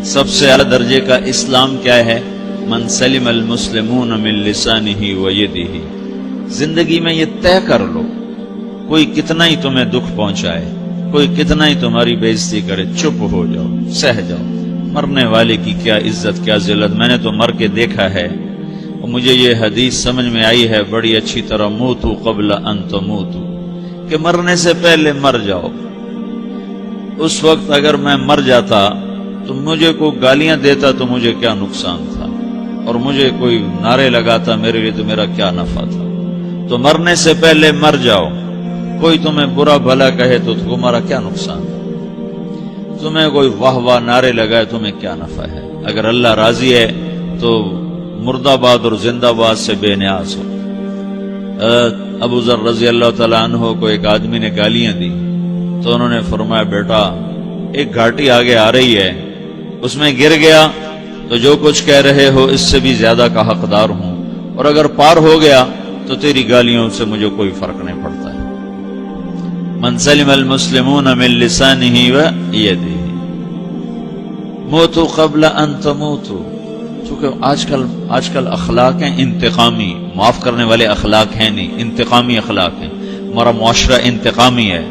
سب سے اعلیٰ درجے کا اسلام کیا ہے؟ من سلم المسلمون من لسانہ و یدہ. زندگی میں یہ طے کر لو، کوئی کتنا ہی تمہیں دکھ پہنچائے، کوئی کتنا ہی تمہاری بےعزتی کرے، چپ ہو جاؤ، سہ جاؤ. مرنے والے کی کیا عزت، کیا ذلت. میں نے تو مر کے دیکھا ہے اور مجھے یہ حدیث سمجھ میں آئی ہے بڑی اچھی طرح، موتوا قبل ان تموتوا، کہ مرنے سے پہلے مر جاؤ. اس وقت اگر میں مر جاتا تو مجھے کوئی گالیاں دیتا تو مجھے کیا نقصان تھا، اور مجھے کوئی نعرے لگاتا میرے لیے تو میرا کیا نفع تھا. تو مرنے سے پہلے مر جاؤ. کوئی تمہیں برا بھلا کہے تو تمہارا کیا نقصان ہے، تمہیں کوئی واہ واہ نعرے لگائے تمہیں کیا نفع ہے. اگر اللہ راضی ہے تو مردہ باد اور زندہ باد سے بے نیاز ہو. ابو ذر رضی اللہ تعالیٰ عنہ کو ایک آدمی نے گالیاں دی تو انہوں نے فرمایا بیٹا ایک گھاٹی آگے آ رہی ہے، اس میں گر گیا تو جو کچھ کہہ رہے ہو اس سے بھی زیادہ کا حقدار ہوں، اور اگر پار ہو گیا تو تیری گالیوں سے مجھے کوئی فرق نہیں پڑتا ہے. من سلم المسلمون من لسانہ و یدہ موتوا قبل ان تموتوا. چونکہ آج کل اخلاق ہیں انتقامی، معاف کرنے والے اخلاق ہیں نہیں، انتقامی اخلاق ہیں. ہمارا معاشرہ انتقامی ہے،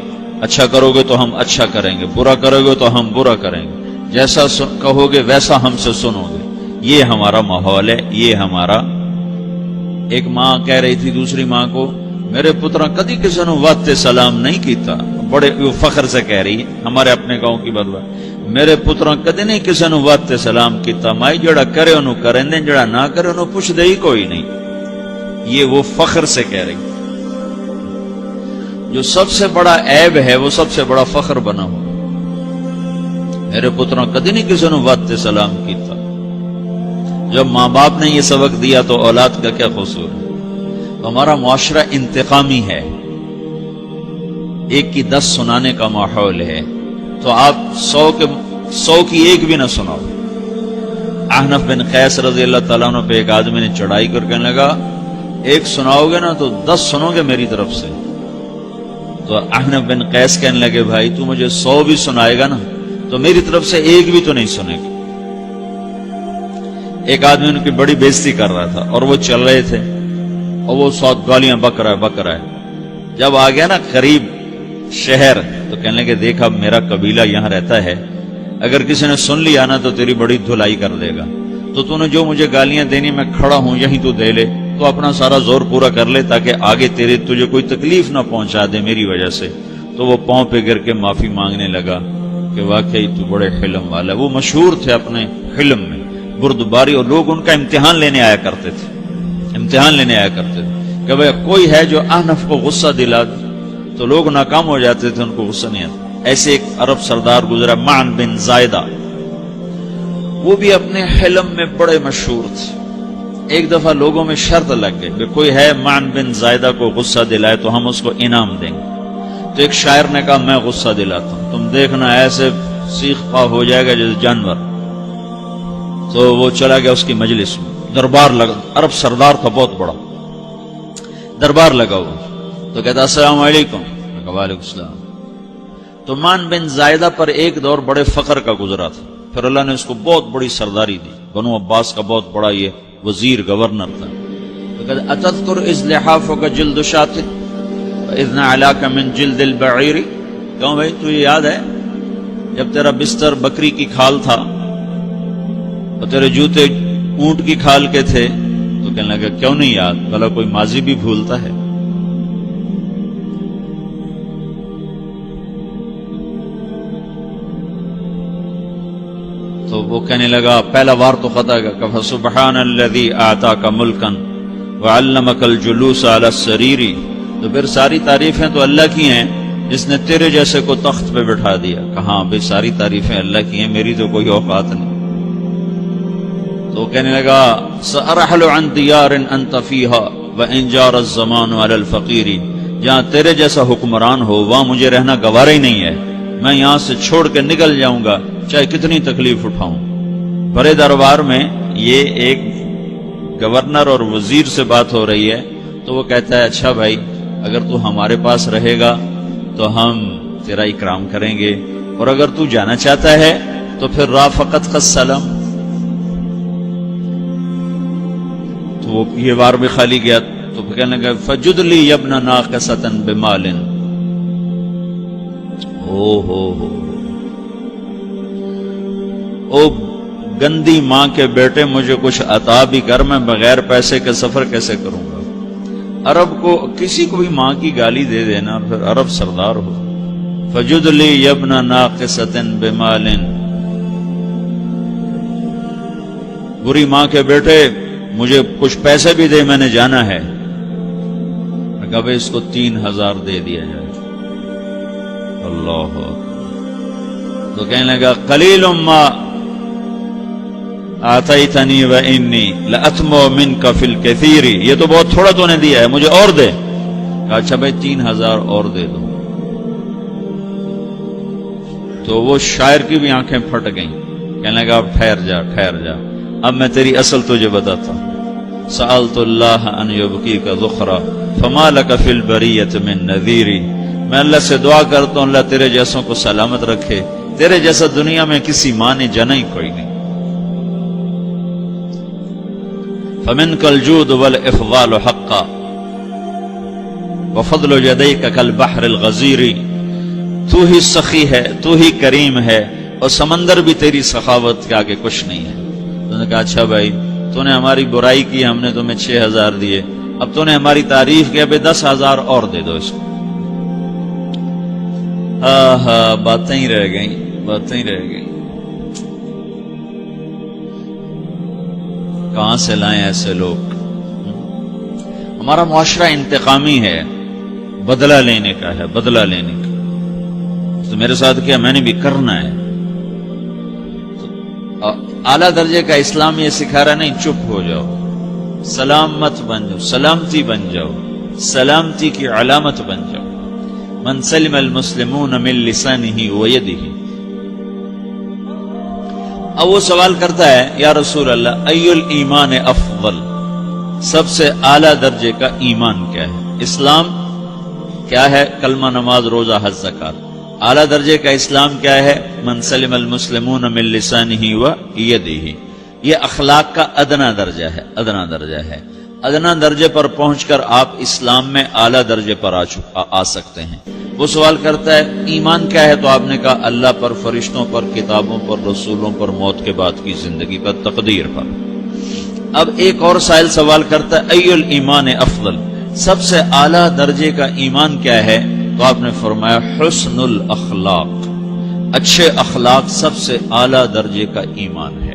اچھا کرو گے تو ہم اچھا کریں گے، برا کرو گے تو ہم برا کریں گے، جیسا کہو گے ویسا ہم سے سنو گے. یہ ہمارا ماحول ہے، یہ ہمارا. ایک ماں کہہ رہی تھی دوسری ماں کو میرے پترا کدی کسی نے واسطے سلام نہیں کیتا. بڑے فخر سے کہہ رہی ہے، ہمارے اپنے گاؤں کی بات. میرے پترا کدی نہیں کسی نے واسطے سلام کیتا، مائی جڑا کرے انہوں کریں دیں، جڑا نہ کرے انہوں پوچھ دے ہی کوئی نہیں. یہ وہ فخر سے کہہ رہی. جو سب سے بڑا عیب ہے وہ سب سے بڑا فخر بنا ہو. میرے پترا کدی نہیں کسی نے واسطے سلام کیتا. جب ماں باپ نے یہ سبق دیا تو اولاد کا کیا قصور ہے. ہمارا معاشرہ انتقامی ہے، ایک کی 10 سنانے کا ماحول ہے، تو آپ 100 کی ایک بھی نہ سناؤ. احنف بن قیس رضی اللہ تعالیٰ عنہ پہ ایک آدمی نے چڑھائی کر کہنے لگا ایک سناؤ گے نا تو 10 سنو گے میری طرف سے. تو احنف بن قیس کہنے لگے بھائی تو مجھے 100 بھی سنائے گا نا تو میری طرف سے ایک بھی تو نہیں سنے گا. ایک آدمی ان کی بڑی بےزتی کر رہا تھا اور وہ چل رہے تھے اور وہ 100 گالیاں بک رہا ہے. جب آ گیا نا قریب شہر تو کہنے لگے دیکھا میرا قبیلہ یہاں رہتا ہے، اگر کسی نے سن لیا نا تو تیری بڑی دھلائی کر دے گا، تو نے جو مجھے گالیاں دینی میں کھڑا ہوں یہیں تو دے لے، تو اپنا سارا زور پورا کر لے تاکہ آگے تجھے کوئی تکلیف نہ پہنچا دے میری وجہ سے. تو وہ پاؤں پہ گر کے معافی مانگنے لگا کہ واقعی تو بڑے حلم والا. وہ مشہور تھے اپنے حلم میں، بردباری، اور لوگ ان کا امتحان لینے آیا کرتے تھے کہ بھئی کوئی ہے جو احنف کو غصہ دلا دے، تو لوگ ناکام ہو جاتے تھے، ان کو غصہ نہیں آتا. ایسے ایک عرب سردار گزرا معن بن زائدہ، وہ بھی اپنے حلم میں بڑے مشہور تھے. ایک دفعہ لوگوں میں شرط لگ گئی کہ کوئی ہے معن بن زائدہ کو غصہ دلائے تو ہم اس کو انعام دیں گے. تو ایک شاعر نے کہا میں غصہ دلاتا ہوں، تم دیکھنا ایسے سیخ پا ہو جائے گا جیسے جانور. تو وہ چلا گیا اس کی مجلس میں، دربار لگا، عرب سردار تھا بہت بڑا، دربار لگا ہوا. تو کہتا السلام علیکم. وعلیکم السلام. تو معن بن زائدہ پر ایک دور بڑے فقر کا گزرا تھا، پھر اللہ نے اس کو بہت بڑی سرداری دی، بنو عباس کا بہت بڑا یہ وزیر گورنر تھا. تو کہتا اتذکر اذ لحافک جلد شاۃ اذ نعلاک من جلد البعیر. کہوں بھائی تجھے یاد ہے جب تیرا بستر بکری کی کھال تھا اور تیرے جوتے اونٹ کی کھال کے تھے؟ تو کہنے لگا کیوں نہیں یاد، بھلا کوئی ماضی بھی بھولتا ہے. تو وہ کہنے لگا پہلا وار تو خطا گا کہ فسبحان الذی اعطاک ملکا وعلمک الجلوس علی السریر. تو پھر ساری تعریفیں تو اللہ کی ہیں جس نے تیرے جیسے کو تخت پہ بٹھا دیا. کہاں بھئی ساری تعریفیں اللہ کی ہیں، میری تو کوئی اوقات نہیں. تو کہنے لگا سأرحل عن دیار انت فیہا وان جار الزمان علی الفقیر. جہاں تیرے جیسا حکمران ہو وہاں مجھے رہنا گوارا ہی نہیں ہے، میں یہاں سے چھوڑ کے نکل جاؤں گا چاہے کتنی تکلیف اٹھاؤں. بڑے دربار میں یہ ایک گورنر اور وزیر سے بات ہو رہی ہے تو وہ کہتا ہے اچھا بھائی اگر تو ہمارے پاس رہے گا تو ہم تیرا اکرام کریں گے، اور اگر تو جانا چاہتا ہے تو پھر رافقت کا سلام، تو وہ یہ بار بھی خالی گیا تو کہنے لگا فجد لی ابن ناقصۃ بمال، او گندی ماں کے بیٹے مجھے کچھ عطا بھی کر، میں بغیر پیسے کے سفر کیسے کروں گا؟ عرب کو کسی کو بھی ماں کی گالی دے دینا پھر عرب سردار ہو. فجد لی ابن ناقصۃ بمال، بری ماں کے بیٹے مجھے کچھ پیسے بھی دے، میں نے جانا ہے. کہا بھائی اس کو 3000 دے دیا جائے. اللہ تو کہنے لگا قلیل ما آتیتنی و انی لأطمع منک فی الکثیر، یہ تو بہت تھوڑا تو نے دیا ہے، مجھے اور دے. کہا اچھا بھائی 3000 اور دے دو. تو وہ شاعر کی بھی آنکھیں پھٹ گئیں. کہنے لگا اب ٹھہر جا ٹھہر جا، اب میں تیری اصل تجھے بتاتا ہوں. سألت اللہ ان یبکیک ذخرا فما لک فی البریۃ من نذیر، میں اللہ سے دعا کرتا ہوں اللہ تیرے جیسوں کو سلامت رکھے، تیرے جیسا دنیا میں کسی ماں نے جنا ہی کوئی نہیں. فمنک الجود والافضال حقا وفضل یدیک کالبحر الغزیر، تو ہی سخی ہے، تو ہی کریم ہے، اور سمندر بھی تیری سخاوت کے آگے کچھ نہیں ہے. تو نے کہا اچھا بھائی تو نے ہماری برائی کی، ہم نے تمہیں 6000 دیے، اب تو نے ہماری تعریف کی، اب 10,000 اور دے دو اس کو. باتیں ہی رہ گئیں، باتیں ہی رہ گئیں. کہاں سے لائیں ایسے لوگ؟ ہمارا معاشرہ انتقامی ہے، بدلہ لینے کا ہے، بدلہ لینے کا. تو میرے ساتھ کیا میں نے بھی کرنا ہے. اعلیٰ درجے کا اسلام یہ سکھا رہا نہیں چپ ہو جاؤ، سلامت بن جاؤ، سلامتی بن جاؤ، سلامتی کی علامت بن جاؤ. من سلم المسلمون من لسانہ ویدہ. اب وہ سوال کرتا ہے یا رسول اللہ ای الایمان افضل، سب سے اعلیٰ درجے کا ایمان کیا ہے؟ اسلام کیا ہے؟ کلمہ، نماز، روزہ، حج، زکات. اعلیٰ درجے کا اسلام کیا ہے؟ من سلم المسلمون من لسانہ و یدہ. یہ اخلاق کا ادنا درجہ ہے، ادنا درجہ ہے. ادنا درجے پر پہنچ کر آپ اسلام میں اعلیٰ درجے پر آ سکتے ہیں. وہ سوال کرتا ہے ایمان کیا ہے؟ تو آپ نے کہا اللہ پر، فرشتوں پر، کتابوں پر، رسولوں پر، موت کے بعد کی زندگی پر، تقدیر پر. اب ایک اور سائل سوال کرتا ہے ای الایمان افضل، سب سے اعلیٰ درجے کا ایمان کیا ہے؟ تو آپ نے فرمایا حسن الاخلاق، اچھے اخلاق سب سے اعلیٰ درجے کا ایمان ہے.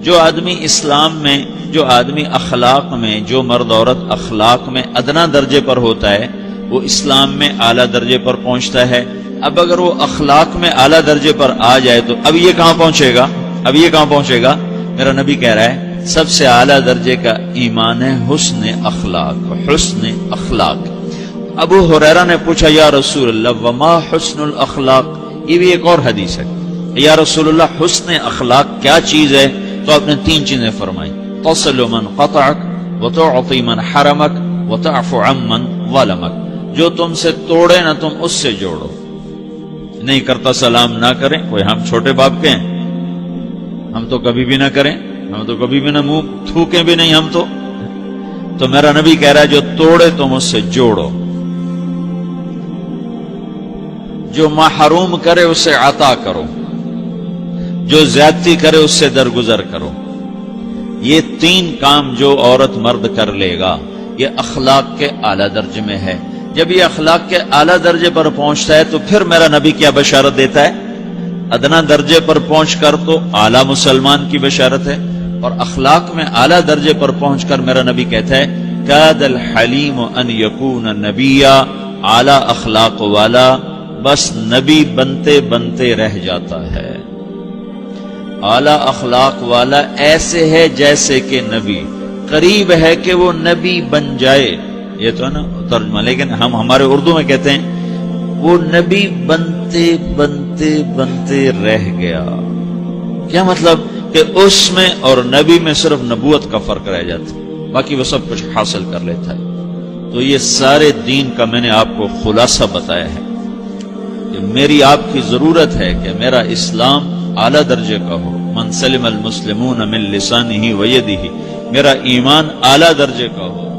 جو آدمی اسلام میں، جو آدمی اخلاق میں، جو مرد عورت اخلاق میں ادنا درجے پر ہوتا ہے وہ اسلام میں اعلیٰ درجے پر پہنچتا ہے. اب اگر وہ اخلاق میں اعلیٰ درجے پر آ جائے تو اب یہ کہاں پہنچے گا؟ اب یہ کہاں پہنچے گا؟ میرا نبی کہہ رہا ہے سب سے اعلیٰ درجے کا ایمان ہے حسن اخلاق، حسن اخلاق. ابو ہریرہ نے پوچھا یا رسول اللہ وما حسن الاخلاق، یہ بھی ایک اور حدیث ہے. یا رسول اللہ حسن اخلاق کیا چیز ہے؟ تو آپ نے 3 چیزیں فرمائی، تصل من قطعک وتعطی من حرمک وتعفو عمن ظلمک. جو تم سے توڑے نہ تم اس سے جوڑو. نہیں کرتا سلام نہ کریں، کوئی ہم چھوٹے باپ کے ہیں؟ ہم تو کبھی بھی نہ کریں، ہم تو کبھی بھی نہ منہ تھوکیں بھی نہیں ہم تو میرا نبی کہہ رہا ہے جو توڑے تم اس سے جوڑو، جو محروم کرے اسے عطا کرو، جو زیادتی کرے اس سے درگزر کرو. یہ 3 کام جو عورت مرد کر لے گا یہ اخلاق کے اعلیٰ درجے میں ہے. جب یہ اخلاق کے اعلیٰ درجے پر پہنچتا ہے تو پھر میرا نبی کیا بشارت دیتا ہے؟ ادنا درجے پر پہنچ کر تو اعلیٰ مسلمان کی بشارت ہے، اور اخلاق میں اعلیٰ درجے پر پہنچ کر میرا نبی کہتا ہے کاد الحلیم ان یکون نبیا، اعلیٰ اخلاق والا بس نبی بنتے بنتے رہ جاتا ہے. اعلیٰ اخلاق والا ایسے ہے جیسے کہ نبی، قریب ہے کہ وہ نبی بن جائے. یہ تو ہے نا ترجمہ، لیکن ہم ہمارے اردو میں کہتے ہیں وہ نبی بنتے بنتے بنتے رہ گیا. کیا مطلب؟ کہ اس میں اور نبی میں صرف نبوت کا فرق رہ جاتا، باقی وہ سب کچھ حاصل کر لیتا ہے. تو یہ سارے دین کا میں نے آپ کو خلاصہ بتایا ہے کہ میری آپ کی ضرورت ہے کہ میرا اسلام اعلیٰ درجے کا ہو، من سلم المسلمون من لسانہ و یدہ، میرا ایمان اعلیٰ درجے کا ہو،